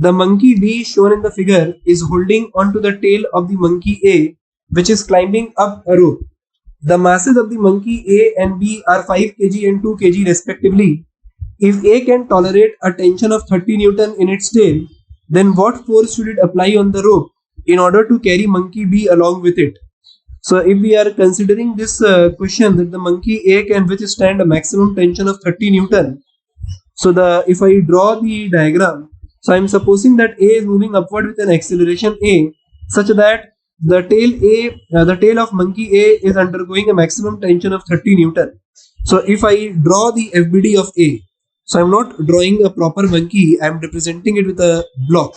The monkey B shown in the figure is holding onto the tail of the monkey A, which is climbing up a rope. The masses of the monkey A and B are 5 kg and 2 kg respectively. If A can tolerate a tension of 30 Newton in its tail, then what force should it apply on the rope in order to carry monkey B along with it? So if we are considering this question that the monkey A can withstand a maximum tension of 30 Newton, so if I draw the diagram, so I am supposing that A is moving upward with an acceleration A such that the tail of monkey A is undergoing a maximum tension of 30 Newton. So if I draw the FBD of A, so I am not drawing a proper monkey, I am representing it with a block.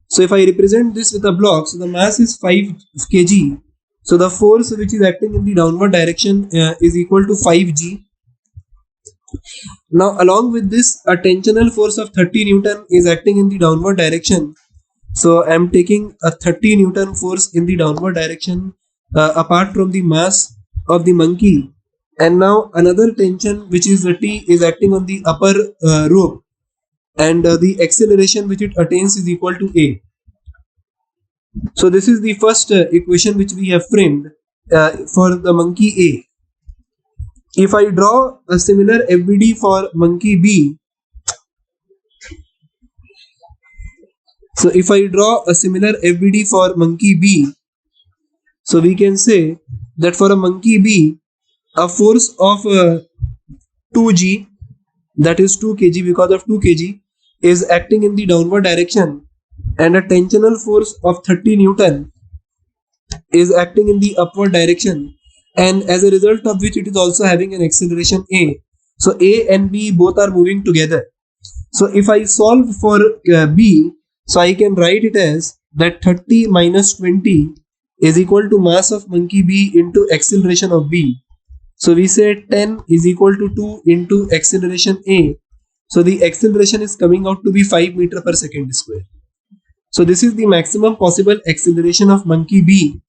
So if I represent this with a block, so the mass is 5 kg. So the force which is acting in the downward direction is equal to 5g. Now along with this, a tensional force of 30 Newton is acting in the downward direction. So I am taking a 30 Newton force in the downward direction apart from the mass of the monkey. And now another tension, which is the T, is acting on the upper rope, and the acceleration which it attains is equal to A. So this is the first equation which we have framed for the monkey A. If I draw a similar FBD for monkey B, so if I draw a similar FBD for monkey B, so we can say that for a monkey B, a force of 2g, that is 2 kg because of 2 kg, is acting in the downward direction, and a tensional force of 30 Newton is acting in the upward direction, and as a result of which it is also having an acceleration A. So A and B both are moving together. So if I solve for B, so I can write it as that 30 minus 20 is equal to mass of monkey B into acceleration of B. So we say 10 is equal to 2 into acceleration A. So the acceleration is coming out to be 5 meter per second square. So this is the maximum possible acceleration of monkey B,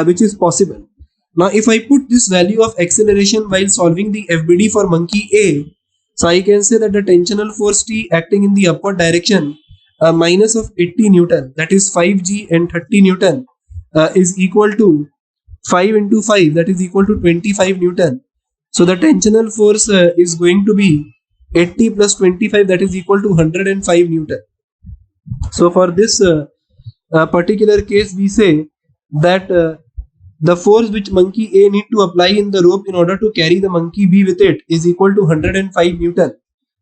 which is possible. Now if I put this value of acceleration while solving the FBD for monkey A, so I can say that the tensional force T acting in the upward direction minus of 80 Newton, that is 5g and 30 Newton, is equal to 5 into 5, that is equal to 25 Newton. So the tensional force is going to be 80 plus 25, that is equal to 105 Newton. So for this particular case, we say that the force which monkey A need to apply in the rope in order to carry the monkey B with it is equal to 105 Newton.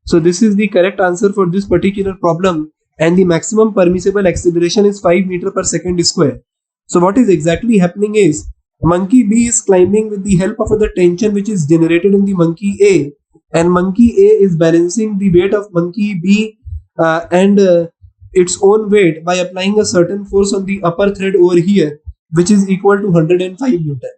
So this is the correct answer for this particular problem, and the maximum permissible acceleration is 5 meter per second square. So what is exactly happening is, monkey B is climbing with the help of the tension which is generated in the monkey A, and monkey A is balancing the weight of monkey B and its own weight by applying a certain force on the upper thread over here, which is equal to 105 Newton.